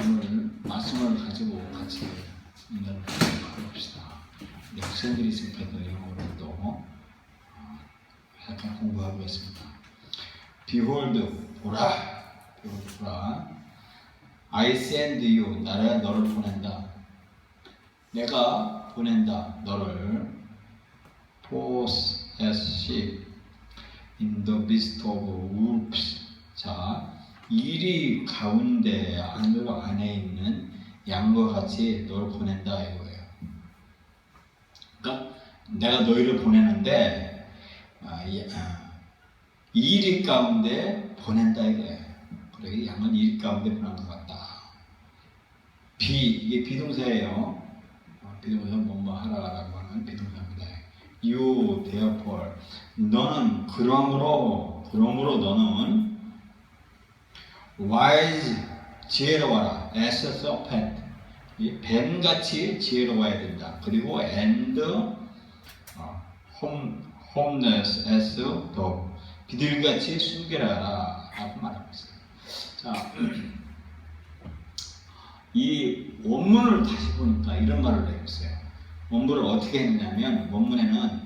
오늘 말씀을 가지고 같이 인간을 바라봅시다. 학생들이 있을 때도 영어로도 약간 공부하겠습니다. Behold, 보라. Behold, 보라. I send you, 내가 너를 보낸다. 내가 보낸다, 너를. Forth as sheep in the midst of wolves. 자, 이리 가운데 안에 있는 양과 같이 너를 보낸다 이거예요. 그러니까 내가 너희를 보내는데 이리 가운데 보낸다 이거예요. 그래, 양은 이리 가운데 보낸 것 같다. 이게 비동사예요. 비동사 뭐뭐 하라라고 하는 비동사입니다. You therefore, 너는 그러므로 너는 wise, 지혜로워라. As a serpent, 뱀같이 지혜로워야 된다. 그리고 and homeless as a dove, 비둘기같이 순결하라 라고 말하고 있어요. 자, 이 원문을 다시 보니까 이런 말을 하고 있어요. 원문을 어떻게 했냐면, 원문에는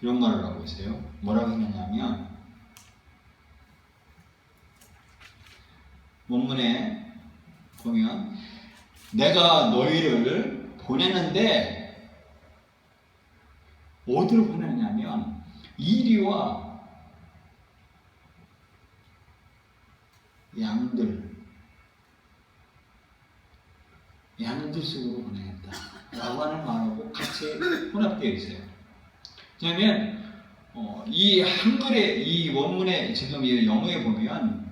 이런 말을 하고 있어요. 뭐라고 했냐면, 원문에 보면 내가 너희를 보내는데 어디로 보내냐면 이리와 양들 속으로 보내겠다 라고 하는 말하고 같이 혼합되어 있어요. 왜냐하면 이 한글의 이 원문의 지금 이 영어에 보면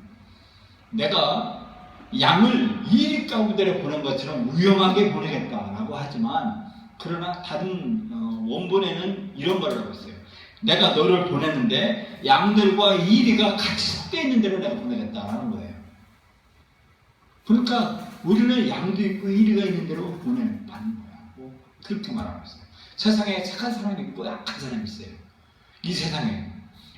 내가 양을 이리 가운데로 보낸 것처럼 위험하게 보내겠다라고 하지만, 그러나 다른 원본에는 이런 말을 하고 있어요. 내가 너를 보내는데 양들과 이리가 같이 섞여 있는 대로 내가 보내겠다라는 거예요. 그러니까 우리는 양도 있고 이리가 있는 대로 받는 거야. 그렇게 말하고 있어요. 세상에 착한 사람이 있고 악한 사람이 있어요. 이 세상에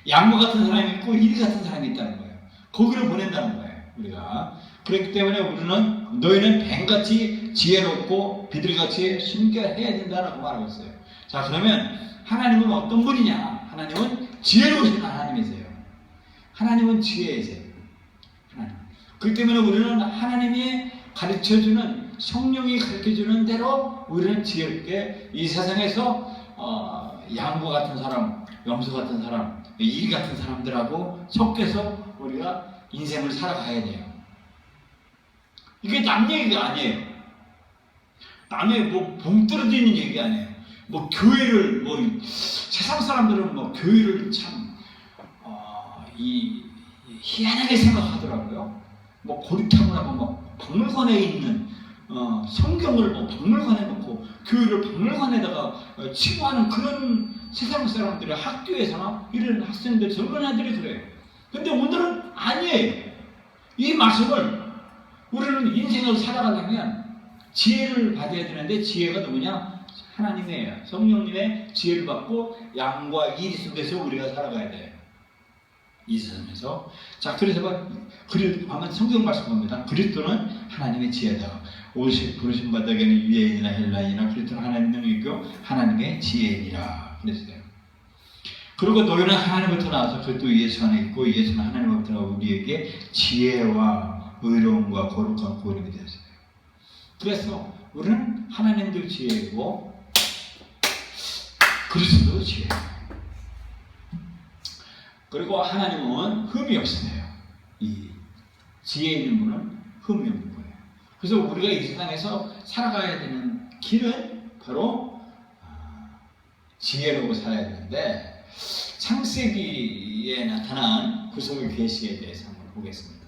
양과 같은 사람이 있고 이리 같은 사람이 있다는 거예요. 거기를 보낸다는 거예요. 우리가 그렇기 때문에 우리는 너희는 뱀같이 지혜롭고 비둘기같이 순결해야 된다라고 말하고 있어요. 자, 그러면 하나님은 어떤 분이냐? 하나님은 지혜로우신 하나님이세요. 하나님은 지혜이세요. 하나님. 그렇기 때문에 우리는 하나님이 가르쳐주는, 성령이 가르쳐주는 대로 우리는 지혜롭게 이 세상에서 양과 같은 사람, 염소 같은 사람, 이리 같은 사람들하고 섞여서 우리가 인생을 살아가야 돼요. 이게 남 얘기가 아니에요. 남의 뭐 봉떨어지는 얘기 아니에요. 뭐 교회를 세상 사람들은 뭐 교회를 참 희한하게 생각하더라고요. 뭐 고리타분하고 뭐 박물관에 있는 성경을 뭐 박물관에 놓고 교회를 박물관에다가 치부하는 그런 세상 사람들의 학교에서나 이런 학생들, 젊은 아들이 그래요. 근데 오늘은 아니에요. 이 말씀을 우리는 인생을 살아가려면 지혜를 받아야 되는데, 지혜가 누구냐? 하나님의, 성령님의 지혜를 받고 양과 이리 속에서 우리가 살아가야 돼요. 이 세상에서. 자, 그래서 한번 성경 말씀 봅니다. 그리스도는 하나님의 지혜다. 부르신 바다에는 유대인이나 헬라인이나 그리스도는 하나님의 능력이고 하나님의 지혜이라 그랬어요. 그리고 너희는 하나님부터 나와서 그리스도 예수 안에 있고 예수는 하나님부터 나와 우리에게 지혜와 의로움과 거룩한 구원이 되었어요. 그래서 우리는 하나님도 지혜이고 그리스도도 지혜예요. 그리고 하나님은 흠이 없으세요. 이 지혜 있는 분은 흠이 없는 거예요. 그래서 우리가 이 세상에서 살아가야 되는 길은 바로 지혜로고 살아야 되는데, 창세기에 나타난 구속의 계시에 대해서 한번 보겠습니다.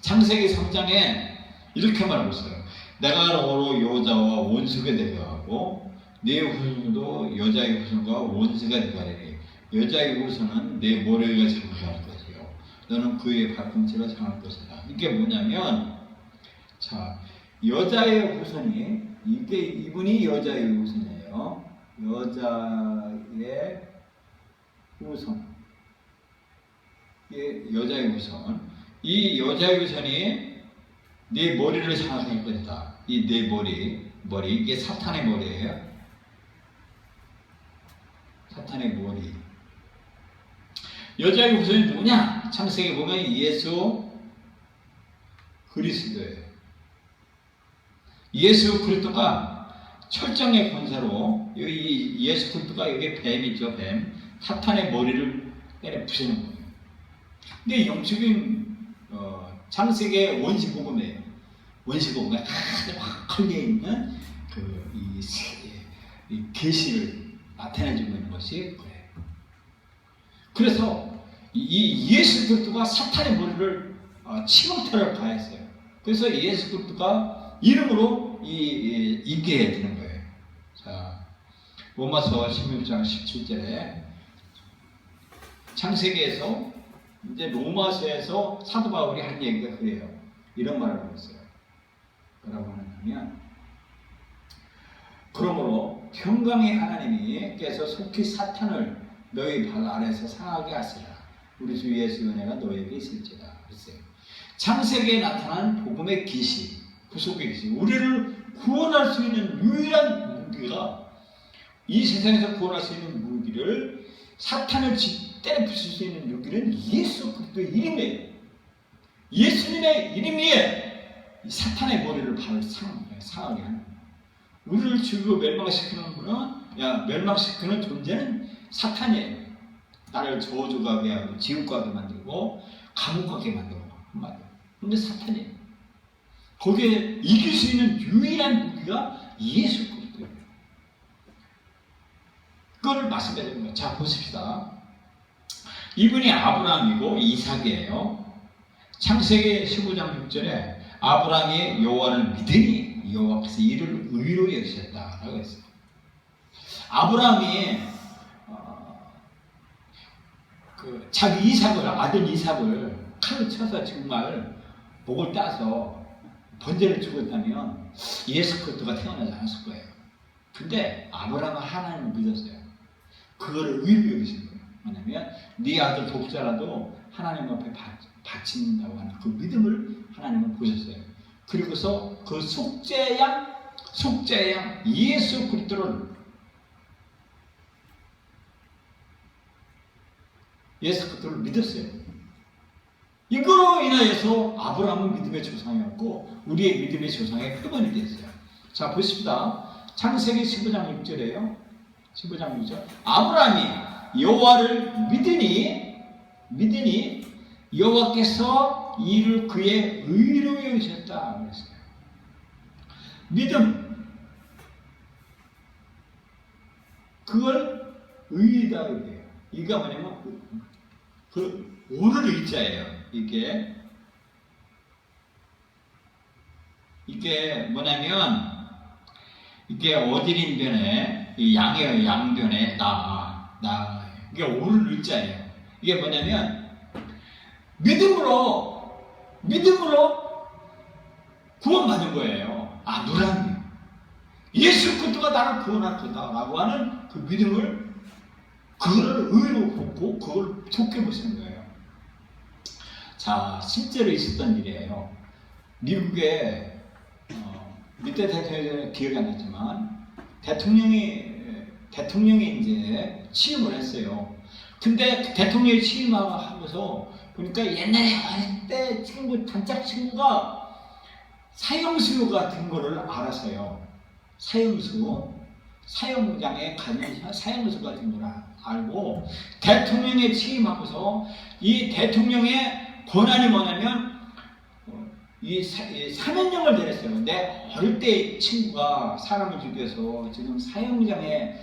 창세기 3장에 이렇게 말하고 있어요. 내가 너로 여자와 원수가 되게 하고 네 후손도 여자의 후손과 원수가 되게 하리니 여자의 후손은 내 모래가 장악할 것이요 너는 그의 발꿈치가 장할 것이다. 이게 뭐냐면, 자, 여자의 후손이, 이분이 여자의 후손이에요. 여자의 후손. 여자의 후손. 이 여자유선이 네 머리를 장악할 것이다. 이 네 머리 이게 사탄의 머리예요. 사탄의 머리. 여자의 후손이 누구냐? 창세기 보면 예수 그리스도예요. 예수 그리스도가 철장의 권세로 여기 예수 그리스도가 여기 뱀이죠, 뱀. 사탄의 머리를 때려 부시는 거예요. 근데 영적인 창세기의 원시복음이에요. 원시복음에 아주 확 걸려 있는 이 계시를 나타내주고 있는 것이 그래요. 그래서 이 예수 그리스도가 사탄의 머리를 치명타를 가했어요. 그래서 예수 그리스도가 이름으로 이기게 되는 거예요. 자, 로마서 16장 17절에 창세기에서 이제 로마서에서 사도 바울이 한 얘기가 그래요. 이런 말을 하고 있어요. 뭐라고 하냐면, 그러므로 평강의 하나님께서 속히 사탄을 너희 발 아래서 상하게 하시라. 우리 주 예수 은혜가 너에게 있을지라. 그랬어요. 창세기에 나타난 복음의 계시, 구속의 계시, 우리를 구원할 수 있는 유일한 무기가, 이 세상에서 구원할 수 있는 무기를, 사탄을 때려 부술 수 있는 무기는 예수 그리스도의 이름이에요. 예수님의 이름이에 사탄의 머리를 바로 상하게 하는 거예요. 우리를 죽이고 멸망시키는 분은, 멸망시키는 존재는 사탄이에요. 나를 저주가게 하고 지옥 가게 만들고 감옥 가게 만들고 한마디로. 근데 사탄이에요. 거기에 이길 수 있는 유일한 무기가 예수 그리스도예요. 그걸 말씀해 드리는 거예요. 자, 보십시다. 이분이 아브라함이고 이삭이에요. 창세기 15장 6절에 아브라함이 여호와를 믿으니 여호와께서 이를 의로 여기셨다라고 했어요. 아브라함이 자기 이삭을, 아들 이삭을 칼로 쳐서 정말 목을 따서 번제를 죽었다면 예수 그리스도가 태어나지 않았을 거예요. 근데 아브라함은 하나님을 믿었어요. 그거를 의로 여기신 거예요. 뭐냐면 네 아들 독자라도 하나님 앞에 바친다고 하는 그 믿음을 하나님은 보셨어요. 그리고서 그 속죄양 예수 그리스도를 믿었어요. 이거로 인하여서 아브라함은 믿음의 조상이었고 우리의 믿음의 조상의 표본이 됐어요. 자, 보십시다. 창세기 15장 6절이에요. 15장 6절. 아브라함이 여호와를 믿으니 여호와께서 이를 그의 의로 여기셨다 그랬어요. 믿음, 그걸 의이다 이게요. 이게 뭐냐면 그 오를 의자예요. 이게 뭐냐면 이게 어디린변에 양이에요. 양변에 나 이게 오를 의자예요. 이게 뭐냐면 믿음으로 구원받은 거예요. 아, 누라니 예수 그리스도가 나를 구원할 거다라고 하는 그 믿음을, 그거를 의로 보고 그걸 좋게 보시는 거예요. 자, 실제로 있었던 일이에요. 미국에 밑에 대통령이 기억이 안 났지만 대통령이 이제 취임을 했어요. 근데 대통령이 취임하면서 보니까 옛날에 어릴 때 단짝 친구가 사형수 같은 거를 알았어요. 사형장에 가는 사형수 같은 걸 알고 대통령에 취임하고서 이 대통령의 권한이 뭐냐면 이 사면령을 내렸어요. 내 어릴 때 친구가 사람을 죽여서 지금 사형장에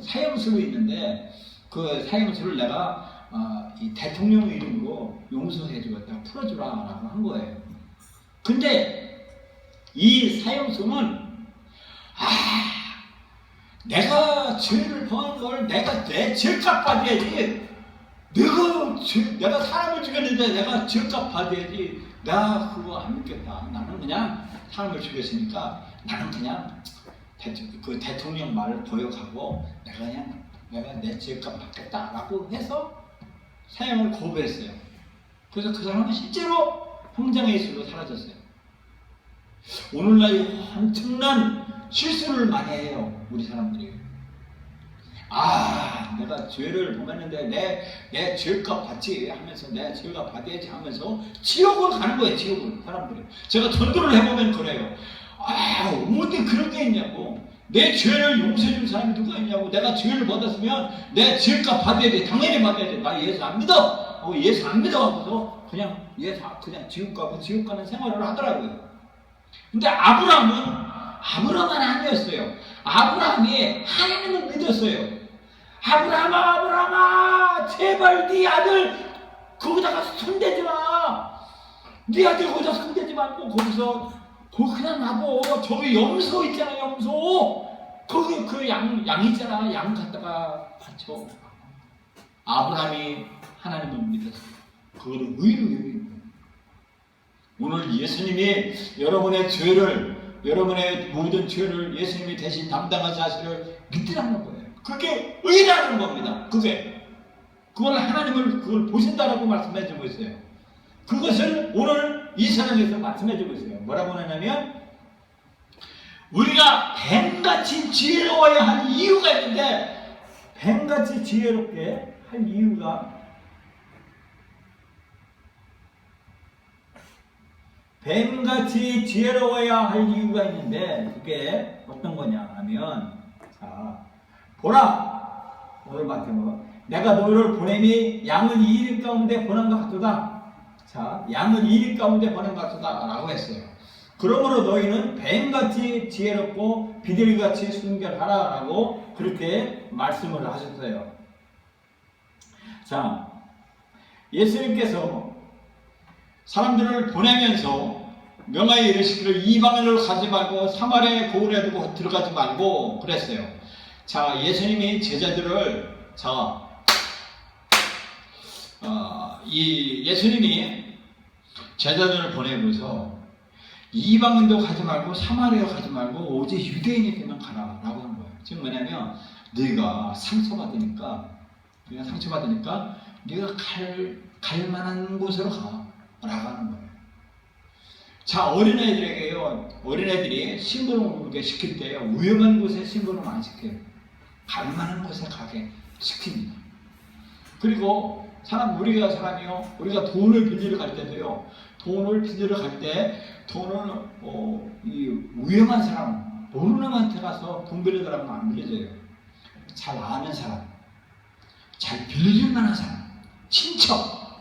사형수로 있는데 그 사형수를 내가 이 대통령 이름으로 용서해 주겠다, 풀어주라라고 한 거예요. 근데 이 사형수는 내가 죄를 범한 걸 내가 내 죄값 받아야지. 내가 사람을 죽였는데 내가 죄값 받아야지. 나 그거 안 믿겠다. 나는 그냥 사람을 죽였으니까 나는 그냥 그 대통령 말을 거역하고 내가 내 죄값 받겠다라고 해서 사형을 거부했어요. 그래서 그 사람은 실제로 형장의 예술로 사라졌어요. 오늘날 엄청난 실수를 많이 해요, 우리 사람들이. 내가 죄를 범했는데 내 죄값 받지 하면서 내 죄값 받아야지 하면서 지옥을 가는 거예요, 지옥을. 사람들이. 제가 전도를 해보면 그래요. 어디 그런 게 있냐고. 내 죄를 용서해 줄 사람이 누가 있냐고. 내가 죄를 받았으면 내 죄값 받아야 돼. 당연히 받아야 돼. 나 예수 안 믿어. 예수 안 믿어 하고서 그냥 지옥 가고 지옥 가는 생활을 하더라고요. 근데 아브라함은 아니었어요. 아브라함이 하나님을 믿었어요. 아브라함아, 제발 네 아들 거기다가 손대지 마. 네 아들 거기다 손대지 말고 거기서 그냥 놔둬. 저기 염소 있잖아, 염소. 거기 그 양 있잖아. 양 갖다가 바쳐. 아브라함이 하나님을 믿었어요. 그거를 의로 여긴 거예요. 오늘 예수님이 여러분의 모든 죄를 예수님이 대신 담당한 사실을 믿으라는 거예요. 그게 의라는 겁니다. 그걸 하나님을 그걸 보신다라고 말씀해주고 있어요. 그것을 오늘 이 사람에서 말씀해주고 있어요. 뭐라고 하냐면 우리가 뱀같이 지혜로워야 할 이유가 있는데, 뱀같이 지혜롭게 할 이유가 뱀같이 지혜로워야 할 이유가 있는데, 그게 어떤 거냐 하면, 자, 보라! 오늘 말씀은 내가 너희를 보냄이 양을 2인 가운데 보낸 것 같도다. 자, 양을 2인 가운데 보낸 것 같도다 라고 했어요. 그러므로 너희는 뱀같이 지혜롭고 비둘기같이 순결하라 라고 그렇게 말씀을 하셨어요. 자, 예수님께서 사람들을 보내면서 명하여 이르시기를 이방인으로 가지 말고 사마리아의 고을에 두고 들어가지 말고 그랬어요. 자, 예수님이 제자들을 예수님이 제자들을 보내면서 이방인도 가지 말고 사마리아 가지 말고 오직 유대인에게만 가라 라고 한 거예요. 지금 뭐냐면 네가 상처받으니까 네가 갈 만한 곳으로 가 라고 하는 거예요. 자, 어린애들이 심부름을 시킬 때 위험한 곳에 심부름 안 시켜요. 갈 만한 곳에 가게 시킵니다. 그리고 우리가 돈을 빌리러 갈 때도요, 이 위험한 사람, 모르는 한테 가서 돈 빌리더라고 안 빌려줘요. 잘 아는 사람, 잘 빌려줄 만한 사람, 친척,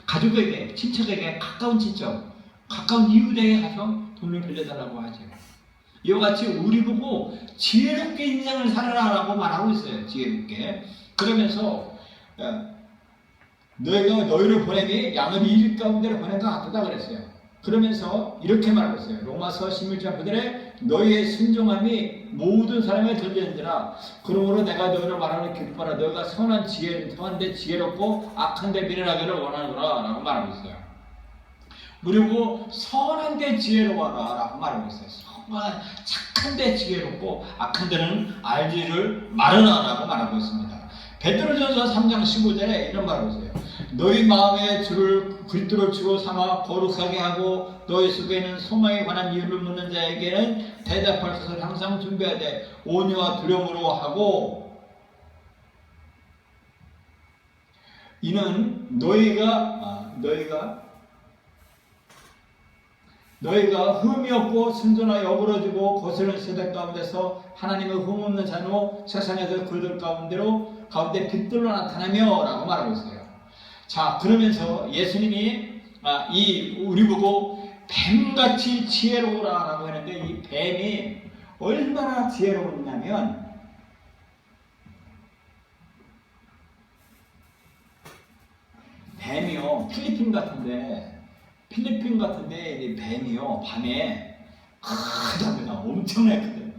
가족에게, 친척에게, 가까운 친척, 가까운 이웃에게 가서 돈을 빌려달라고 하죠. 이와 같이 우리 보고 지혜롭게 인생을 살아라라고 말하고 있어요. 지혜롭게. 그러면서 너희를 보내니 양을 2일 가운데로 보낸 것 같다 그랬어요. 그러면서 이렇게 말하고 있어요. 로마서 16장 9절에 너희의 순종함이 모든 사람에 들리는지라. 그러므로 내가 너희를 말하는 기뻐라. 너희가 선한 데 지혜롭고 악한 데 미련하기를 원하노라 라고 말하고 있어요. 그리고 선한 데 지혜로워라 라고 말하고 있어요. 착한 데 지혜롭고 악한 데는 알지를 말하라 라고 말하고 있습니다. 베드로전서 3장 15절에 이런 말을 하세요. 너희 마음에 그리스도를 주로 삼아 거룩하게 하고 너희 속에는 소망에 관한 이유를 묻는 자에게는 대답할 것을 항상 준비하되 온유와 두려움으로 하고, 이는 너희가 흠이 없고 순전하여 어그러지고 거스른 세대 가운데서 하나님의 흠없는 자로 세상에서 그들 가운데 빛들로 나타나며 라고 말하고 있어요. 자, 그러면서 예수님이 우리 보고 뱀같이 지혜로우라 라고 하는데, 이 뱀이 얼마나 지혜로웠냐면 뱀이요, 필리핀 같은데 이 뱀이요, 밤에 크답니다. 엄청나게 크대요.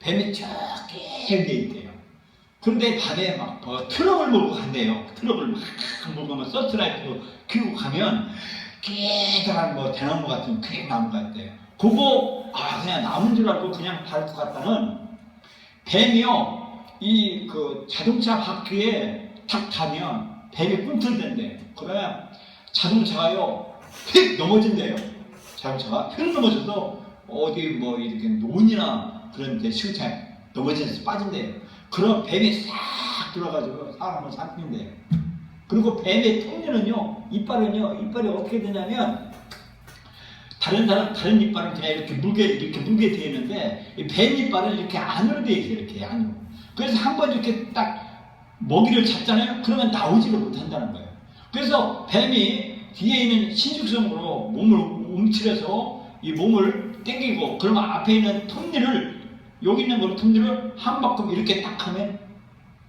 뱀이 저기 있대요. 그런데 밤에 막 트럭을 몰고 간대요. 트럭을 막 몰고 가면 서치라이트로 키우고 가면 깨끗한 대나무 같은 큰 나무 같대요. 그거 그냥 나무인 줄 알고 그냥 밟고 갔다는, 뱀이요, 이 자동차 바퀴에 탁 타면 뱀이 꿈틀댄대. 그러면 자동차가요 휙 넘어진대요. 자동차가 휙 넘어져서 어디 뭐 이렇게 논이나 그런 데 시궁창에 넘어져서 빠진대요. 그럼 뱀이 싹 들어가지고 사람을 삼킨대요. 그리고 뱀의 톱니는요, 이빨이 어떻게 되냐면 다른 이빨은 그냥 이렇게 물게 되어 있는데 이 뱀 이빨은 이렇게 안으로 되어 있어요. 이렇게 안으로. 그래서 한번 이렇게 딱 먹이를 잡잖아요. 그러면 나오지를 못한다는 거예요. 그래서 뱀이 뒤에 있는 신축성으로 몸을 움츠려서 이 몸을 당기고 그러면 앞에 있는 톱니를 여기 있는 거 톱니를 한 바퀴 이렇게 딱 하면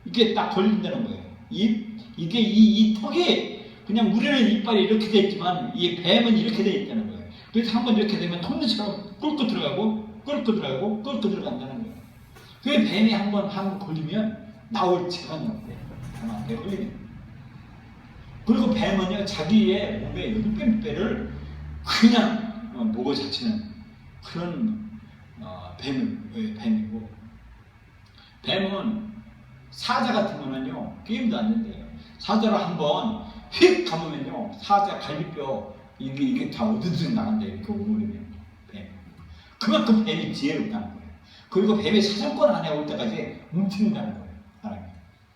이게 딱 걸린다는 거예요. 이게 이 턱이 그냥 우리는 이빨이 이렇게 돼 있지만 이 뱀은 이렇게 돼 있다는 거예요. 그래서 한번 이렇게 되면 톱니처럼 끓고 들어간다는 거예요. 그 뱀이 한번 걸리면 나올 시간이 없대요. 뱀한테 걸리면. 그리고 뱀은요 자기의 몸의 10배를 그냥 먹어 자치는 그런 뱀이고, 뱀은 사자 같은 거는요 게임도 안 된대요. 사자를 한번 휙 감으면요 사자 갈비뼈 이게 다 어디든 나간대요. 이렇게 오므리면 뱀. 그만큼 뱀이 지혜롭다는 거예요. 그리고 뱀이 사냥권 안에 올 때까지 뭉치는다는 거예요. 사람이.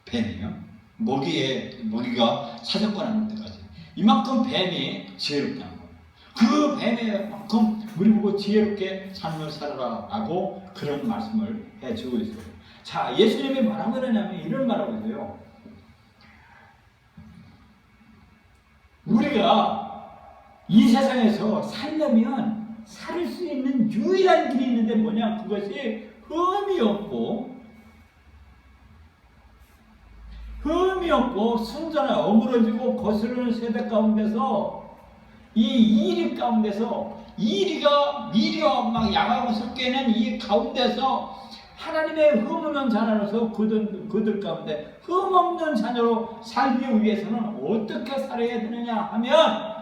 뱀이요. 먹이가 사냥권 안에 올 때까지. 이만큼 뱀이 지혜롭다는 거예요. 그 뱀에만큼 우리 보고 지혜롭게 삶을 살아라 라고 그런 말씀을 해주고 있어요. 자, 예수님이 뭐라고 그러냐면 이런 말하고 있어요. 우리가 이 세상에서 살려면 살 수 있는 유일한 길이 있는데 뭐냐? 그것이 흠이 없고 순전한 어그러지고 거스르는 세대 가운데서 이 이리 가운데서 미리와 막 양하고 섞여 있는 이 가운데서 하나님의 흠 없는 자녀로서 그들 가운데 흠 없는 자녀로 살기 위해서는 어떻게 살아야 되느냐 하면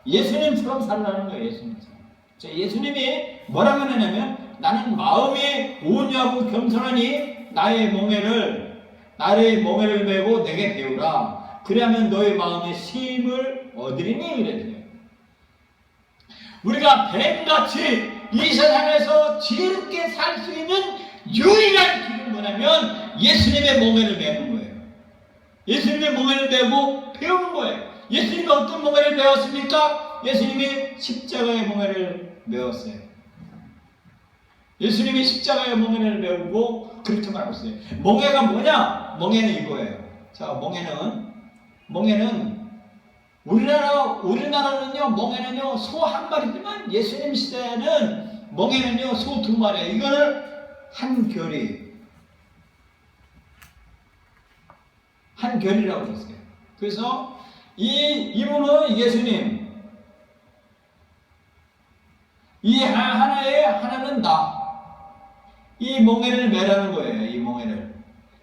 예수님처럼 살라는 거예요. 예수님처럼. 자, 예수님이 뭐라고 하냐면 나는 마음이 온유하고 겸손하니 나의 멍에를 메고 내게 배우라. 그러면 너의 마음에 쉼을 얻으리니 이랬어요. 우리가 뱀같이 이 세상에서 지혜롭게 살 수 있는 유일한 길은 뭐냐면 예수님의 멍에를 메는 거예요. 예수님의 멍에를 메고 배우는 거예요. 예수님이 어떤 멍에를 메었습니까? 예수님이 십자가의 멍에를 메었어요. 예수님이 십자가의 멍에를 메우고 그렇게 말하고 있어요. 멍에가 뭐냐? 멍에는 이거예요. 자, 멍에는 우리나라는요 멍에는요 소 한 마리지만 예수님 시대에는 멍에는요 소 2마리. 이거를 한 결이라고 했어요. 그래서 이분은 예수님, 이 하나는 나. 이 멍에를 메라는 거예요.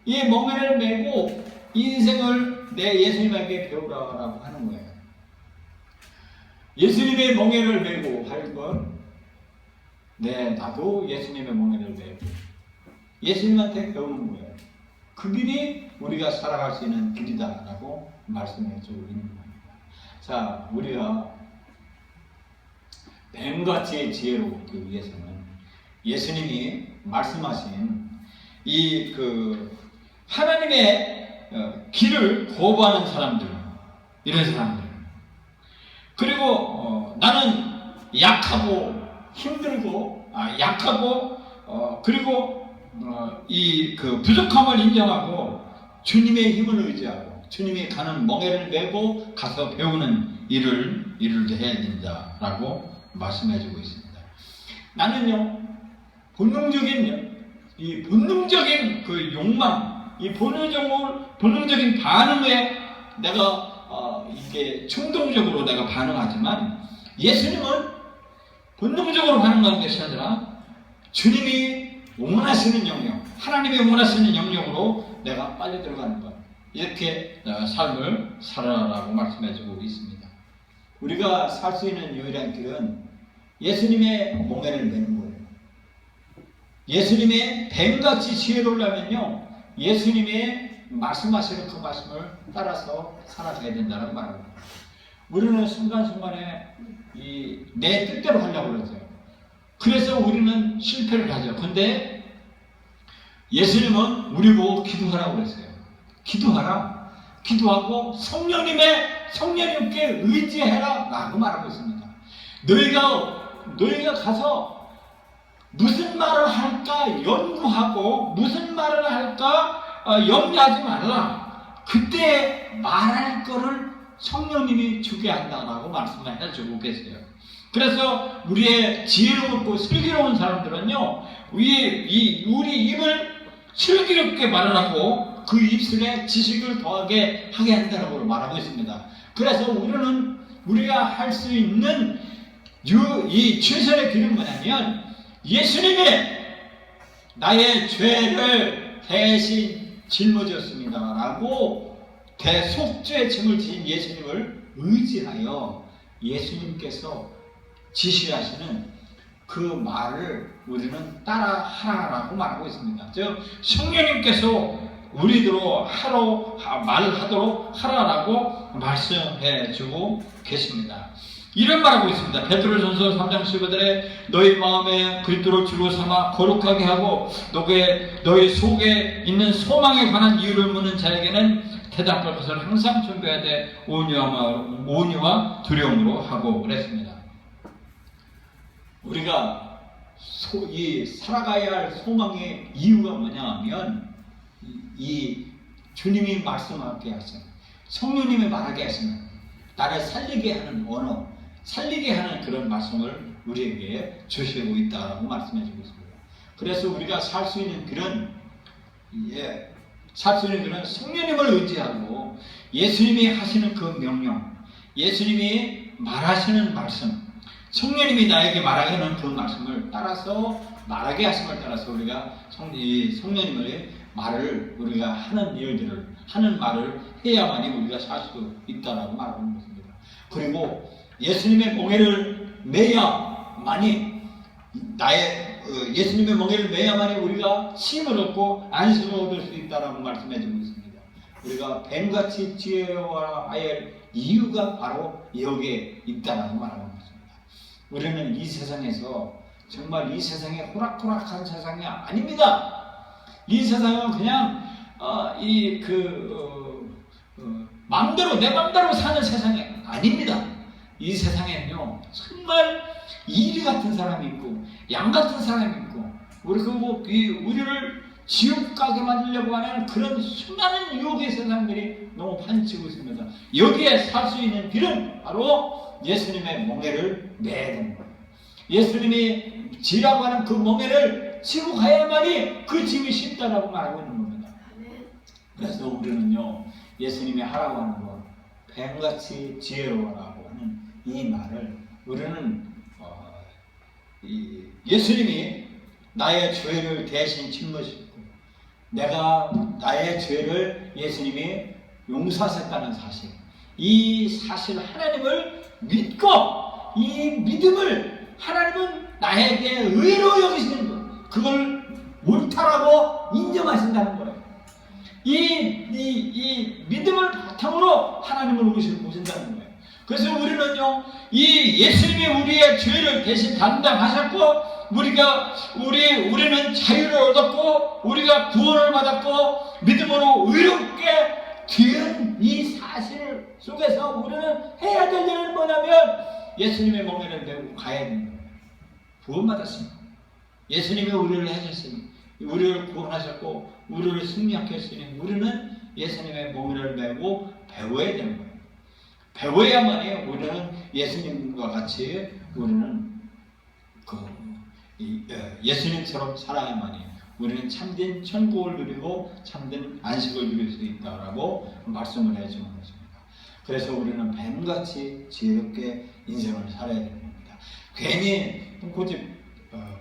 이 멍에를 메고 인생을 내 예수님에게 배우라라고 하는 거예요. 예수님의 멍에를 메고 할 건, 나도 예수님의 멍에를 메고 예수님한테 배우는 거예요. 그 길이 우리가 살아갈 수 있는 길이다라고 말씀해 주고 있는 겁니다. 자, 우리가 뱀같이 지혜롭기 위해서는 예수님이 말씀하신 하나님의 길을 거부하는 사람들, 이런 사람들, 그리고 나는 약하고 힘들고 그리고 부족함을 인정하고 주님의 힘을 의지하고 주님이 가는 멍에를 메고 가서 배우는 일을 해야 된다라고 말씀해주고 있습니다. 나는요 본능적인 그 욕망, 이 본능적인 반응에 내가 이게 충동적으로 내가 반응하지만 예수님은 본능적으로 반응하는 것이 아니라 주님이 원하시는 영역, 하나님이 원하시는 영역으로 내가 빨리 들어가는 것, 이렇게 삶을 살아라라고 말씀해주고 있습니다. 우리가 살 수 있는 유일한 길은 예수님의 멍에를 메는 거예요. 예수님의 뱀같이 지혜로우려면요, 예수님의 말씀하시는 그 말씀을 따라서 살아가야 된다는 말입니다. 우리는 순간순간에 내 뜻대로 하려고 그러세요. 그래서 우리는 실패를 하죠. 근데 예수님은 우리 보고 기도하라고 그랬어요. 기도하라. 기도하고 성령님께 의지해라 라고 말하고 있습니다. 너희가 가서 무슨 말을 할까 연구하고 무슨 말을 할까 염려하지 말라. 그때 말할 거를 성령님이 주게 한다라고 말씀을 해주고 계세요. 그래서 우리의 지혜롭고 슬기로운 사람들은요, 우리 입을 슬기롭게 말을 하고 그 입술에 지식을 더하게 하게 한다고 말하고 있습니다. 그래서 우리가 할 수 있는 이 최선의 길은 뭐냐면, 예수님이 나의 죄를 대신 짊어졌습니다 라고 대속죄의 짐을 지신 예수님을 의지하여 예수님께서 지시하시는 그 말을 우리는 따라하라고 말하고 있습니다. 즉 성령님께서 우리들로 말하도록 하라라고 말씀해 주고 계십니다. 이런 말하고 있습니다. 베드로전서 3장 15절에 너희 마음에 그리스도를 주로 삼아 거룩하게 하고 너희 속에 있는 소망에 관한 이유를 묻는 자에게는 대답할 것을 항상 준비해야 돼 온유와 두려움으로 하고 그랬습니다. 우리가 살아가야 할 소망의 이유가 뭐냐 하면 이 주님이 말씀하게 하시는 성령님이 말하게 하시는 나를 살리게 하는 언어, 살리게 하는 그런 말씀을 우리에게 주시고 있다라고 말씀해 주고 있습니다. 그래서 우리가 살 수 있는 그런 성령님을 의지하고 예수님이 하시는 그 명령, 예수님이 말하시는 말씀, 성령님이 나에게 말하게 하는 그 말씀을 따라서 말하게 하심을 따라서 우리가 성령님의 말을 우리가 하는 말을 해야만이 우리가 살 수 있다라고 말하는 것입니다. 그리고 예수님의 멍에를 매야만이 예수님의 멍에를 매야만이 우리가 힘을 얻고 안식을 얻을 수 있다라고 말씀해 주고 있습니다. 우리가 뱀같이 지혜로워야 할 이유가 바로 여기에 있다라고 말하는 것입니다. 우리는 이 세상에서 정말 이 세상에 호락호락한 세상이 아닙니다. 이 세상은 그냥 내 맘대로 사는 세상이 아닙니다. 이 세상에는요 정말 이리 같은 사람이 있고 양 같은 사람이 있고 우리를 지옥 가게 만들려고 하는 그런 수많은 유혹의 세상들이 너무 판치고 있습니다. 여기에 살 수 있는 길은 바로 예수님의 멍에를 매야 되는 거예요. 예수님이 지라고 하는 그 멍에를 지고 가야만이 그 짐이 쉽다라고 말하고 있는 겁니다. 그래서 우리는요 예수님이 하라고 하는 것, 뱀같이 지혜로워라고 하는 이 말을 우리는 예수님이 나의 죄를 대신 짊어지고 내가 나의 죄를 예수님이 용서하셨다는 사실, 이 사실 하나님을 믿고 이 믿음을 하나님은 나에게 의로 여기시는 것, 그걸 옳다라고 인정하신다는 거예요. 이 믿음을 바탕으로 하나님을 보신다는 거예요. 그래서 우리는요, 이 예수님이 우리의 죄를 대신 담당하셨고, 우리는 자유를 얻었고, 우리가 구원을 받았고, 믿음으로 의롭게 된 이 사실 속에서 우리는 해야 될 일은 뭐냐면, 예수님의 멍에를 메고 가야 되는 거예요. 구원받았습니다. 예수님이 우리를 해주셨으니, 우리를 구원하셨고, 우리를 승리하게 했으니, 우리는 예수님의 멍에를 메고 배워야 되는 거예요. 배워야만이 우리는 예수님과 같이 우리는 예수님처럼 살아야만이 우리는 참된 천국을 누리고 참된 안식을 누릴 수 있다라고 말씀을 해주는 것입니다. 그래서 우리는 뱀같이 지혜롭게 인생을 살아야 됩니다. 괜히 고집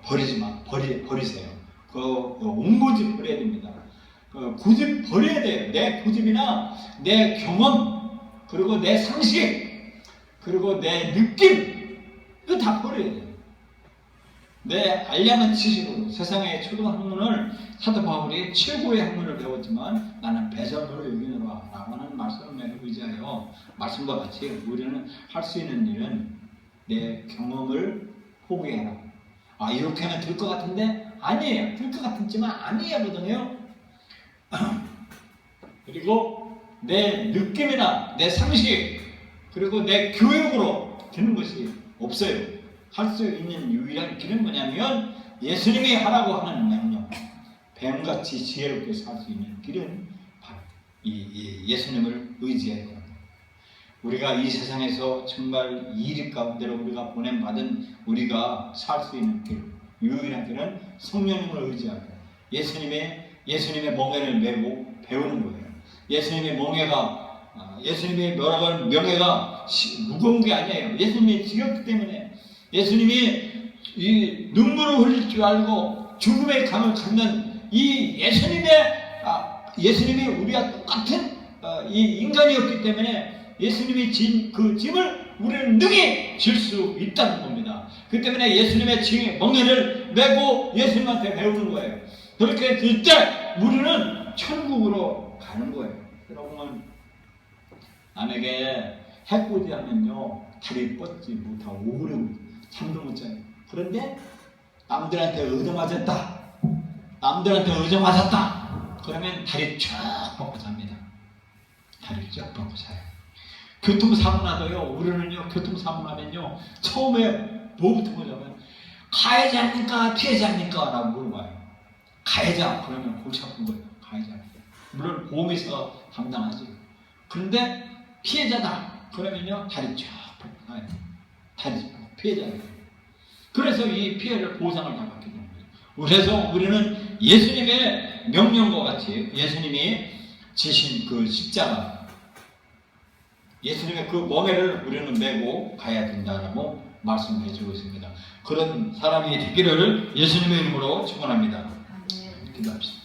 버리세요. 옹고집 버려야 됩니다. 고집 버려야 돼요. 내 고집이나 내 경험, 그리고 내 상식, 그리고 내 느낌, 이거 다 버려야 돼요. 내 알량한 지식으로 세상의 초등학문을 사도 바울이 최고의 학문을 배웠지만 나는 배설물을 여기노라 라고 하는 말씀을 의지하여 말씀과 같이 우리는 할 수 있는 일은 내 경험을 포기해라. 아, 이렇게 하면 될 것 같은데 아니에요. 될 것 같지만 아니에거든요. 그리고 내 느낌이나 내 상식 그리고 내 교육으로 되는 것이 없어요. 할 수 있는 유일한 길은 뭐냐면 예수님이 하라고 하는 명령, 뱀같이 지혜롭게 살 수 있는 길은 바로 이 예수님을 의지해야 합니다. 우리가 이 세상에서 정말 이익 가운데로 우리가 보냄받은 우리가 살 수 있는 길, 유일한 길은 성령님을 의지하고 예수님의 멍에를 메고 배우는 거예요. 예수님의 명예가 무거운 게 아니에요. 예수님이 지었기 때문에 예수님이 이 눈물을 흘릴 줄 알고 죽음의 강을 걷는 이 예수님이 우리와 똑같은 이 인간이었기 때문에 예수님이 진 그 짐을 우리는 능히 질 수 있다는 겁니다. 그 때문에 예수님의 멍에를 메고 예수님한테 배우는 거예요. 그렇게 될 때 우리는 천국으로 가는 거예요. 여러분, 남에게 해코지 하면요 다리 뻗지 못하고 오래 잠도 못 자요. 그런데 남들한테 얻어맞았다, 그러면 다리 쫙 뻗고 잡니다. 다리를 쫙 뻗고 자요. 교통사고 나도요, 우리는요 교통사고 나면요 처음에 뭐부터 보자면 가해자 합니까 피해자 합니까 라고 물어봐요. 가해자 그러면 골치 아픈 거예요. 가해자. 물론 보험회사가 담당하지. 그런데 피해자다 그러면요 다리 쫙 뻗고 가요. 다리 쫙 피해자예요. 그래서 이 피해를 보상을 다 받게 되는 거예요. 그래서 우리는 예수님의 명령과 같이 예수님이 지신 그 십자가, 예수님의 그 멍에를 우리는 메고 가야 된다라고 말씀해 주고 있습니다. 그런 사람이 되기를 예수님의 이름으로 축원합니다. 기도합시다.